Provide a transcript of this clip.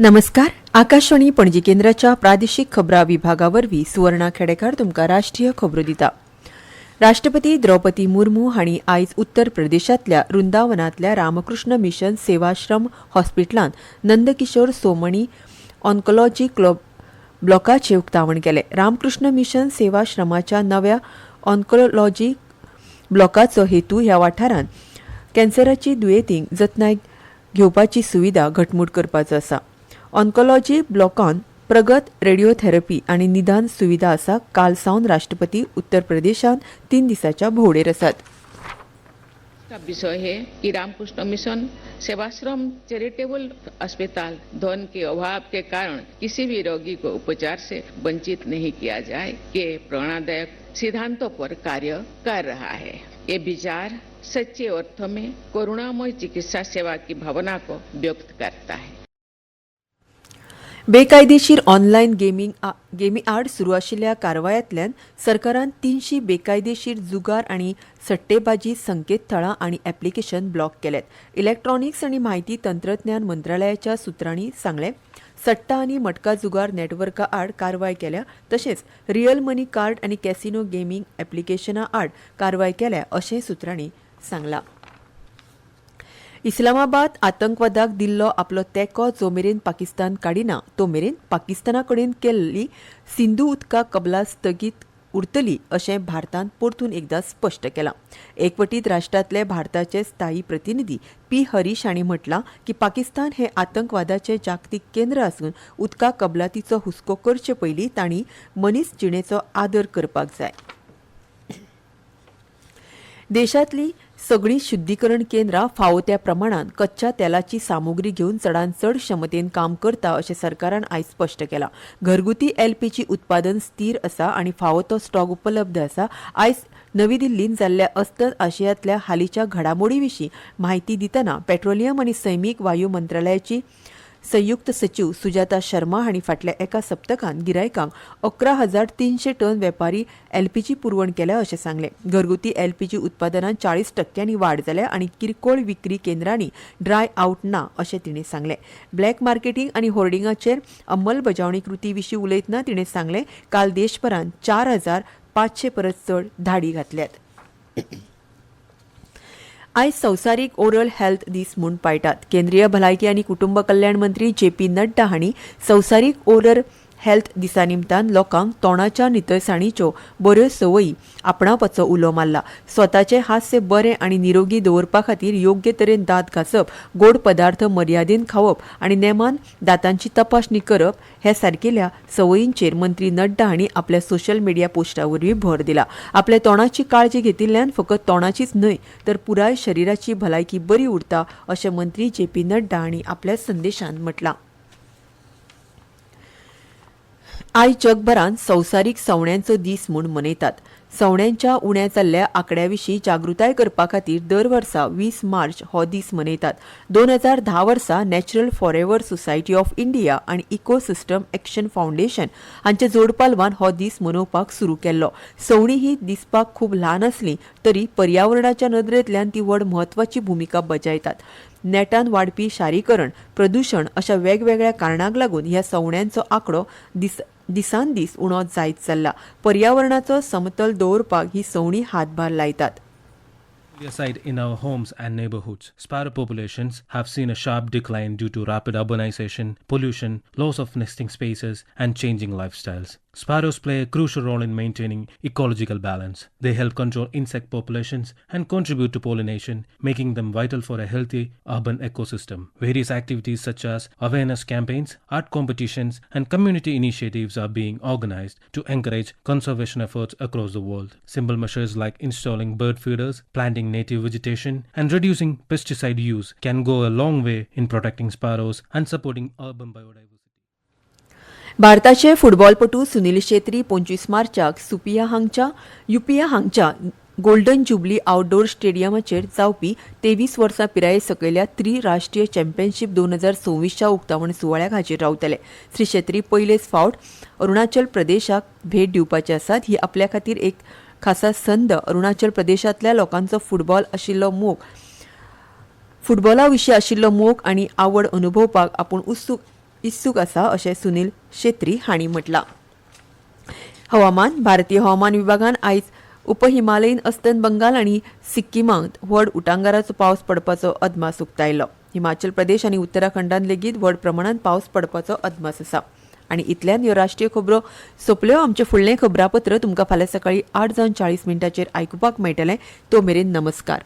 नमस्कार. आकाशवाणी पणजी केंद्राच्या प्रादेशीक खबरां विभागावरवीं सुवर्णा खेडेकार तुमकां राष्ट्रीय खबरो दिता. राष्ट्रपती द्रौपदी मुर्मू हांणी आयज उत्तर प्रदेशांतल्या वृंदावनांतल्या रामकृष्ण मिशन सेवाश्रम हॉस्पिटलांत नंदकिशोर सोमणी ऑन्कोलॉजी ब्लॉकाचें उक्तावण केलें. रामकृष्ण मिशन सेवाश्रमाच्या नव्या ऑन्कोलॉजी ब्लॉकाचो हेतू ह्या वाठारांत कॅन्सराची दुयेंतींक जतनाय घेवपाची सुविधा घटमूट करपाचो आसा. ऑन्कोलॉजी ब्लॉकांत प्रगत रेडिओथेरपी आनी निदान सुविधा आसा. काल सावन राष्ट्रपती उत्तर प्रदेशांत 3 दिसांच्या भोंवडेर आसात. का विषय है कि रामकृष्ण मिशन सेवाश्रम चैरिटेबल अस्पताल धन के अभाव के कारण किसी भी रोगी को उपचार से वंचित नहीं किया जाए के प्रेरणादायक सिद्धांतों पर कार्य कर रहा है. ये विचार सच्चे अर्थों में करुणामय चिकित्सा सेवा की भावना को व्यक्त करता है. बेकायदेशीर ऑनलायन गेमी आड सुरू आशिल्ल्या कारवायांतल्यान सरकारान 300 बेकायदेशीर जुगार आनी सट्टेबाजी संकेतथळां आनी ॲप्लिकेशन ब्लॉक केल्यात. इलेक्ट्रॉनिक्स आनी म्हायती तंत्रज्ञान मंत्रालयाच्या सुत्रांनी सांगलें. सट्टा आनी मटका जुगार नेटवर्का आड कारवाय केल्या तशेंच रियल मनी कार्ड आनी कॅसिनो गेमींग ॲप्लिकेशनां आड कारवाय केल्या अशें सुत्रांनी सांगलां. इस्लामाबाद आतंकवादाक दिल्लो आपलो तेंको जो मेरेन पाकिस्तान काडिना तो मेरेन पाकिस्ताना कडेन केल्ली सिंधू उदका कबला स्थगीत उरतली अशें भारतान परतून एकदां स्पश्ट केलां. एकवटीत राष्ट्रांतले भारताचे स्थायी प्रतिनिधी पी हरीश हांणी म्हटलां की पाकिस्तान हें आतंकवादाचें जागतीक केंद्र आसून उदका कबलातीचो हुस्को करचे पयलीं तांणी मनीस जिणेचो आदर करपाक जाय. देशांतली सगळीं शुद्धीकरण केंद्रां फावो त्या प्रमाणात कच्च्या तेलाची सामुग्री घेवन चडांत चड क्षमतेन काम करता अशें सरकारान आयज स्पश्ट केलां. घरगुती एलपीजी उत्पादन स्थिर आसा आनी फावो तो स्टॉक उपलब्ध आसा. आयज नवी दिल्लींत जाल्ल्या अस्तंत आशियांतल्या हालींच्या घडामोडी विशीं म्हायती दितना पेट्रोलियम आनी सैमीक वायू मंत्रालयाची संयुक्त सचिव सुजाता शर्मा हांणी फाटल्या एका सप्तकांत गिरायकांक 11,300 टन वेपारी एलपीजी पुरवण केल्या अशें सांगलें. घरगुती एलपीजी उत्पादनांत 40% वाड जाल्या आनी किरकोळ विक्री केंद्रांनी ड्राय आउट ना अशें तिणें सांगलें. ब्लॅक मार्केटिंग आनी होर्डिंगाचेर अंमलबजावणी कृती विशीं उलयतना तिणें सांगलें काल देशभरांत 4,500 परस चड धाडी घातल्यात. आयज संवसारीक ओरल हेल्थ दीस म्हूण पाळटात. केंद्रीय भलायकी आनी कुटुंब कल्याण मंत्री जेपी नड्डा हांणी संवसारीक ओरल हेल्थ दिसा निमतान लोकांक तोंडाच्या नितळसाणीच्यो बऱ्यो संवयी आपणावपाचो उलो मारला. स्वताचे हास्य बरें आनी निरोगी दवरपा खातीर योग्य तरेन दांत घासप, गोड पदार्थ मर्यादेन खावप आनी नेमान दांतांची तपासणी करप हे सारकेल्या संवयींचेर मंत्री नड्डा हांणी आपल्या सोशल मिडिया पोस्टा वरवीं भर दिला. आपल्या तोंडाची काळजी घेतिल्ल्यान फकत तोंडाचीच न्हय तर पुराय शरिराची भलायकी बरी उरता अशें मंत्री जेपी नड्डा हांणी आपल्या संदेशांत म्हटलां. आयज जगभरांत संवसारीक सवण्यांचो दीस म्हूण मनयतात. सवण्यांच्या उण्या जाल्ल्या आंकड्याविशीं जागृताय करपा खातीर दर वर्सा 20 मार्च हो दीस मनयतात. 2010 वर्सा natural forever society of India आनी इकोसिस्टम एक्शन फाउंडेशन हांचे जोडपालवान हो दीस मनोवपाक सुरू केल्लो. सवणी ही दिसपाक खूब ल्हान आसली तरी पर्यावरणाच्या नदरेंतल्यान ती व्हड म्हत्वाची भुमिका बजायतात. नेटान वाडपी शारीकरण, प्रदूशण अशा वेगवेगळ्या कारणांक लागून ह्या सवण्यांचो आंकडो दिसान दीस उणो जायत चल्ला. पर्यावरणाचो समतोल दवरपाक ही सवणी हातभार लायतात. Aside in our homes and neighborhoods, sparrow populations have seen a sharp decline due to rapid urbanization, pollution, loss of nesting spaces, and changing lifestyles. Sparrows play a crucial role in maintaining ecological balance. They help control insect populations and contribute to pollination, making them vital for a healthy urban ecosystem. Various activities such as awareness campaigns, art competitions, and community initiatives are being organized to encourage conservation efforts across the world. Simple measures like installing bird feeders, planting native vegetation, and reducing pesticide use can go a long way in protecting sparrows and supporting urban biodiversity. भारताचे फुटबॉलपटू सुनील शेत्री 25 मार्चाक युपिया हांगच्या golden jubilee outdoor स्टेडियमाचेर जावपी 23 वर्सां पिराये सकयल्या त्रिराष्ट्रीय championship 2026च्या उक्तावण सुवाळ्याक हाजीर रावतले. श्री शेत्री पयलेच फावट अरुणाचल प्रदेशाक भेट दिवपाचे आसात. ही आपल्या खातीर एक खासा संद. अरुणाचल प्रदेशांतल्या लोकांचो फुटबॉला विशीं आशिल्लो मोग आनी आवड अनुभवपाक आपूण उत्सूक इत्सूक आसा अशें सुनील शेत्री हांणी म्हटलां. हवामान. भारतीय हवामान विभागान आयज उपहिमालयीन अस्तंत बंगाल आनी सिक्कीमांत व्हड उटंगाराचो पावस पडपाचो अदमास उक्तायलो. हिमाचल प्रदेश आनी उत्तराखंडांत लेगीत व्हड प्रमाणांत पावस पडपाचो अदमास आसा. आनी इतल्यान ह्यो राष्ट्रीय खबरो सोंपल्यो. आमचें फुडलें खबरापत्र तुमकां फाल्यां सकाळीं 8:40 आयकुपाक मेळटलें. तो मेरेन नमस्कार.